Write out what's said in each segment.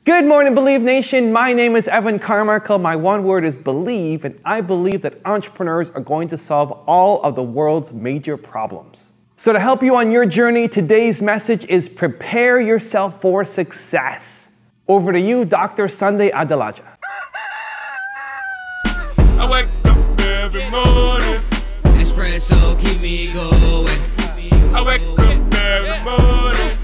Good morning, Believe Nation. My name is Evan Carmichael. My one word is believe, and I believe that entrepreneurs are going to solve all of the world's major problems. So to help you on your journey, today's message is prepare yourself for success. Over to you, Dr. Sunday Adelaja. I wake up every morning. Espresso keep me going. I wake up every morning.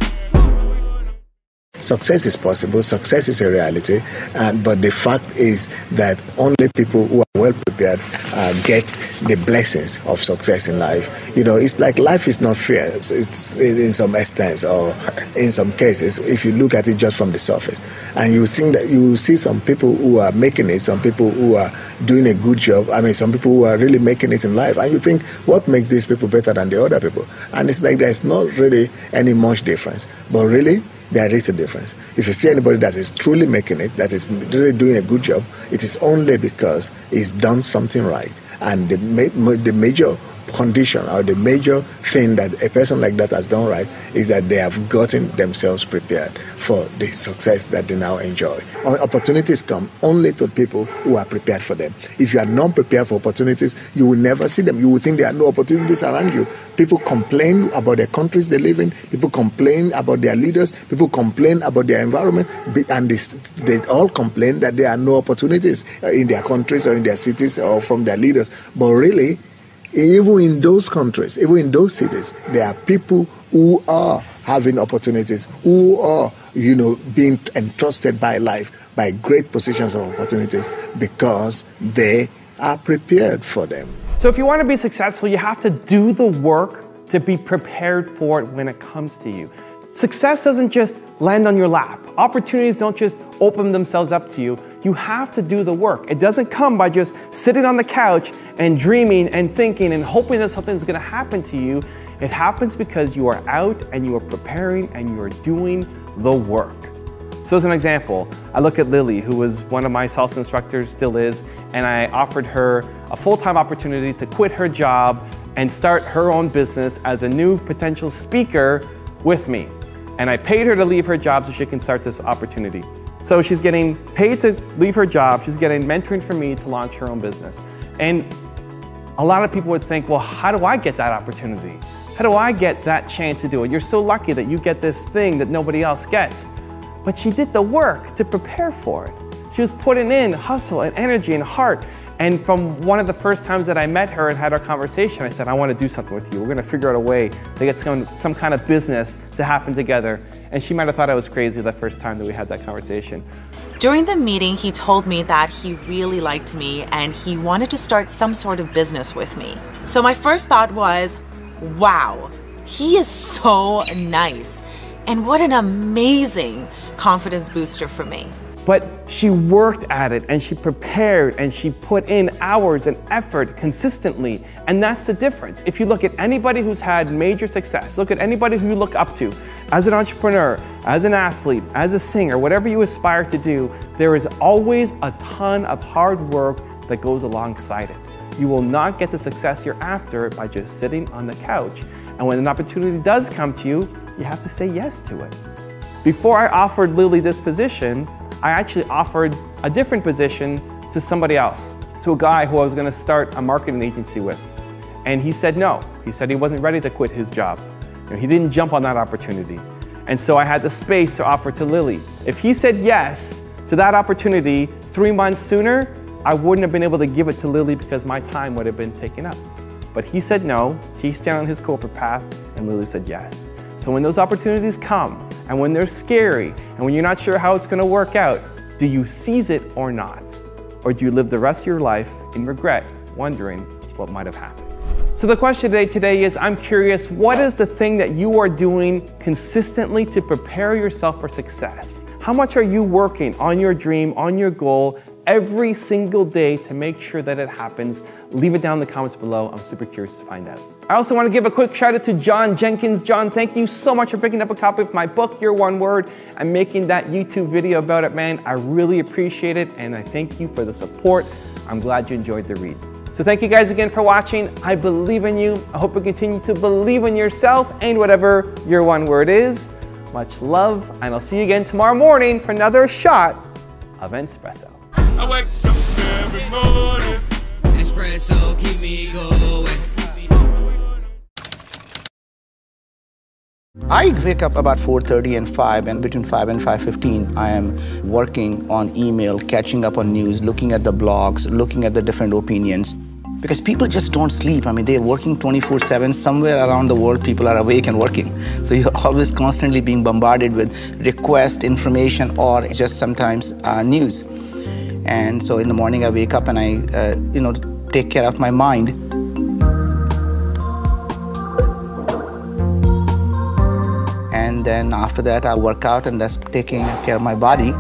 Success is possible, success is a reality, but the fact is that only people who are well prepared get the blessings of success in life. You know, it's like life is not fair. It's in some extent, or in some cases, if you look at it just from the surface, and you think that you see some people who are making it, some people who are doing a good job, some people who are really making it in life, and you think, what makes these people better than the other people? And it's like there's not really any much difference, but really, there is a difference. If you see anybody that is truly making it, that is really doing a good job, it is only because he's done something right. And the major condition or the major thing that a person like that has done right is that they have gotten themselves prepared for the success that they now enjoy. Opportunities come only to people who are prepared for them. If you are not prepared for opportunities, you will never see them. You will think there are no opportunities around you. People complain about the countries they live in. People complain about their leaders. People complain about their environment. And they all complain that there are no opportunities in their countries or in their cities or from their leaders. But really, even in those countries, even in those cities, there are people who are having opportunities, who are, being entrusted by life, by great positions of opportunities, because they are prepared for them. So if you want to be successful, you have to do the work to be prepared for it when it comes to you. Success doesn't just land on your lap. Opportunities don't just open themselves up to you. You have to do the work. It doesn't come by just sitting on the couch and dreaming and thinking and hoping that something's going to happen to you. It happens because you are out and you are preparing and you are doing the work. So as an example, I look at Lily, who was one of my salsa instructors, still is, and I offered her a full-time opportunity to quit her job and start her own business as a new potential speaker with me. And I paid her to leave her job so she can start this opportunity. So she's getting paid to leave her job, she's getting mentoring from me to launch her own business. And a lot of people would think, well, how do I get that opportunity? How do I get that chance to do it? You're so lucky that you get this thing that nobody else gets. But she did the work to prepare for it. She was putting in hustle and energy and heart. And from one of the first times that I met her and had our conversation, I said, I want to do something with you. We're going to figure out a way to get some kind of business to happen together. And she might have thought I was crazy the first time that we had that conversation. During the meeting, he told me that he really liked me and he wanted to start some sort of business with me. So my first thought was, wow, he is so nice. And what an amazing confidence booster for me. But she worked at it and she prepared and she put in hours and effort consistently. And that's the difference. If you look at anybody who's had major success, look at anybody who you look up to as an entrepreneur, as an athlete, as a singer, whatever you aspire to do, there is always a ton of hard work that goes alongside it. You will not get the success you're after by just sitting on the couch. And when an opportunity does come to you, you have to say yes to it. Before I offered Lily this position, I actually offered a different position to somebody else, to a guy who I was going to start a marketing agency with. And he said no. He said he wasn't ready to quit his job. He didn't jump on that opportunity. And so I had the space to offer to Lily. If he said yes to that opportunity 3 months sooner, I wouldn't have been able to give it to Lily because my time would have been taken up. But he said no, he stayed on his corporate path, and Lily said yes. So when those opportunities come, and when they're scary, and when you're not sure how it's going to work out, do you seize it or not? Or do you live the rest of your life in regret, wondering what might have happened? So the question today is, I'm curious, what is the thing that you are doing consistently to prepare yourself for success? How much are you working on your dream, on your goal, every single day to make sure that it happens? Leave it down in the comments below. I'm super curious to find out. I also want to give a quick shout out to John Jenkins. John, thank you so much for picking up a copy of my book, Your One Word, and making that YouTube video about it, man. I really appreciate it, and I thank you for the support. I'm glad you enjoyed the read. So thank you guys again for watching. I believe in you. I hope you continue to believe in yourself and whatever your one word is. Much love, and I'll see you again tomorrow morning for another shot of espresso. I wake up every morning. Espresso, keep me going. I wake up about 4:30 and 5, and between 5 and 5:15, I am working on email, catching up on news, looking at the blogs, looking at the different opinions. Because people just don't sleep. I mean, they're working 24/7. Somewhere around the world, people are awake and working. So you're always constantly being bombarded with requests, information, or just sometimes news. And so in the morning, I wake up and I, take care of my mind. And then after that, I work out, and that's taking care of my body.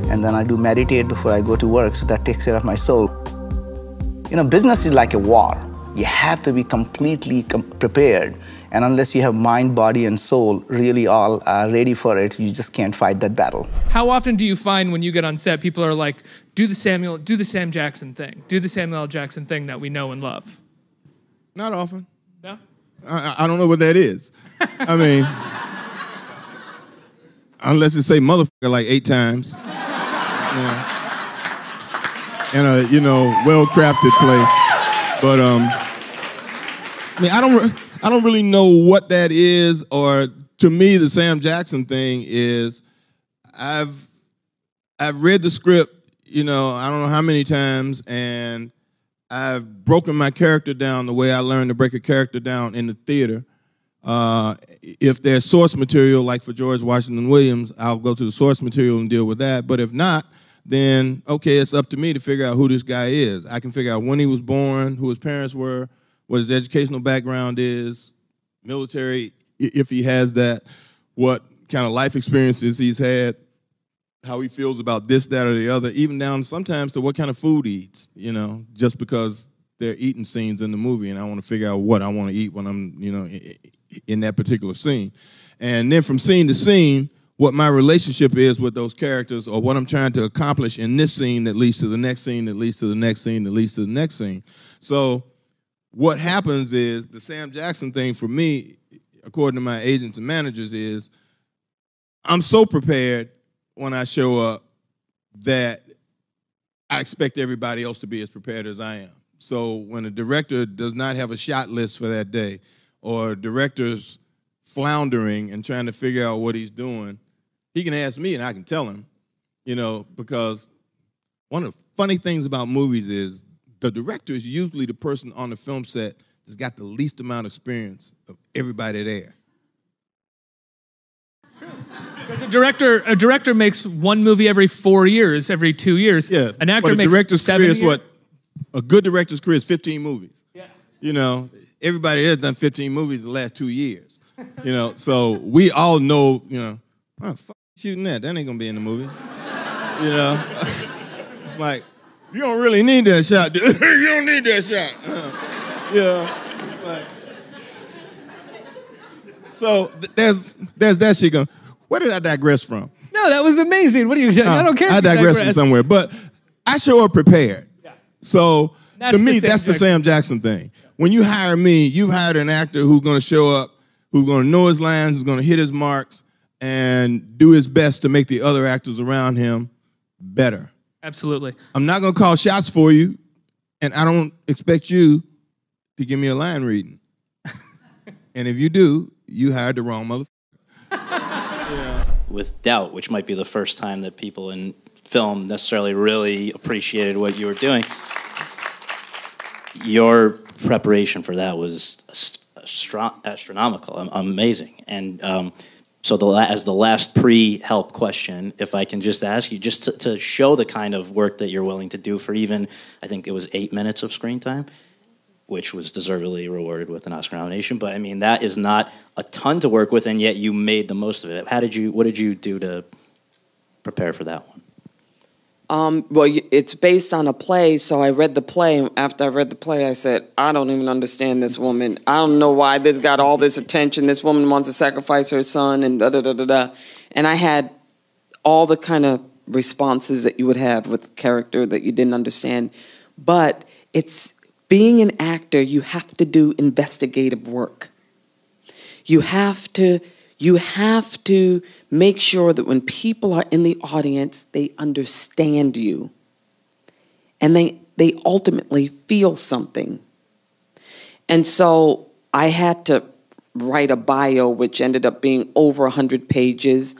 And then I do meditate before I go to work, so that takes care of my soul. Business is like a war. You have to be completely prepared. And unless you have mind, body, and soul really all ready for it, you just can't fight that battle. How often do you find when you get on set, people are like, do the Sam Jackson thing, do the Samuel L. Jackson thing that we know and love? Not often. No? I don't know what that is. I mean, unless it say motherfucker like 8 times. In a well-crafted place. But I mean, I don't really know what that is. Or to me, the Sam Jackson thing is, I've read the script, I don't know how many times, and I've broken my character down the way I learned to break a character down in the theater. If there's source material, like for George Washington Williams, I'll go to the source material and deal with that. But if not, then, okay, it's up to me to figure out who this guy is. I can figure out when he was born, who his parents were, what his educational background is, military, if he has that, what kind of life experiences he's had, how he feels about this, that, or the other, even down sometimes to what kind of food he eats, just because they're eating scenes in the movie, and I want to figure out what I want to eat when I'm, in that particular scene. And then from scene to scene, what my relationship is with those characters, or what I'm trying to accomplish in this scene that leads to the next scene, that leads to the next scene, that leads to the next scene. So what happens is, the Sam Jackson thing for me, according to my agents and managers, is I'm so prepared when I show up that I expect everybody else to be as prepared as I am. So when a director does not have a shot list for that day, or a director's floundering and trying to figure out what he's doing, he can ask me and I can tell him, because one of the funny things about movies is the director is usually the person on the film set that's got the least amount of experience of everybody there. A director makes one movie every 4 years, every 2 years. Yeah, an actor but a makes director's 7 career years. is what? A good director's career is 15 movies. Yeah. Everybody has done 15 movies in the last 2 years. So we all know, oh, fuck shooting that. That ain't gonna be in the movie. It's like, you don't really need that shot, dude. You don't need that shot. It's like, so there's that shit going. Where did I digress from? No, that was amazing. What are you doing? I don't care. I digress from somewhere, but I show up prepared. Yeah. So to me, that's the Sam Jackson thing. When you hire me, you've hired an actor who's going to show up, who's going to know his lines, who's going to hit his marks, and do his best to make the other actors around him better. Absolutely. I'm not going to call shots for you, and I don't expect you to give me a line reading. And if you do, you hired the wrong motherfucker. With Doubt, which might be the first time that people in film necessarily really appreciated what you were doing. Your preparation for that was astronomical, amazing. And so as the last pre-help question, if I can just ask you, just to show the kind of work that you're willing to do for even, I think it was 8 minutes of screen time, which was deservedly rewarded with an Oscar nomination. But I mean, that is not a ton to work with, and yet you made the most of it. What did you do to prepare for that one? Well, it's based on a play, so I read the play. And after I read the play, I said, I don't even understand this woman. I don't know why this got all this attention. This woman wants to sacrifice her son and da-da-da-da-da. And I had all the kind of responses that you would have with a character that you didn't understand. But it's being an actor, you have to do investigative work. You have to make sure that when people are in the audience, they understand you. And they ultimately feel something. And so I had to write a bio, which ended up being over 100 pages.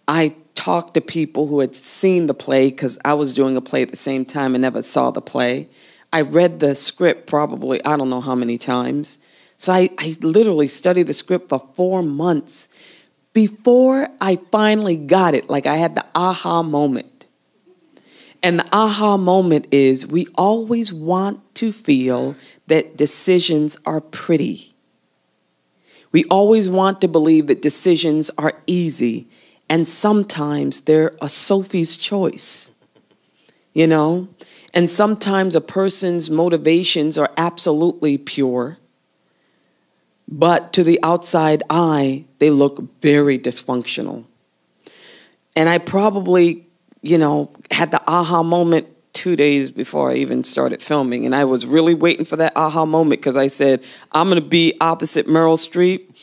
I talked to people who had seen the play, because I was doing a play at the same time and never saw the play. I read the script probably, I don't know how many times. So I literally studied the script for 4 months before I finally got it. Like, I had the aha moment. And the aha moment is, we always want to feel that decisions are pretty. We always want to believe that decisions are easy. And sometimes they're a Sophie's choice, you know? And sometimes a person's motivations are absolutely pure, but to the outside eye, they look very dysfunctional. And I probably, had the aha moment 2 days before I even started filming. And I was really waiting for that aha moment, because I said, I'm going to be opposite Meryl Streep,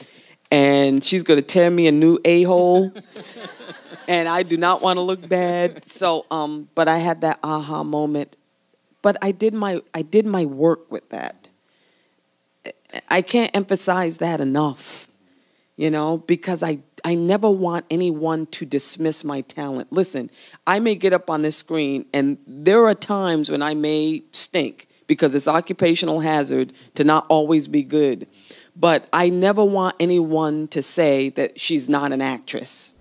and she's going to tear me a new a-hole. And I do not want to look bad. So, but I had that aha moment. But I did my work with that. I can't emphasize that enough, because I never want anyone to dismiss my talent. Listen, I may get up on this screen, and there are times when I may stink, because it's occupational hazard to not always be good. But I never want anyone to say that she's not an actress.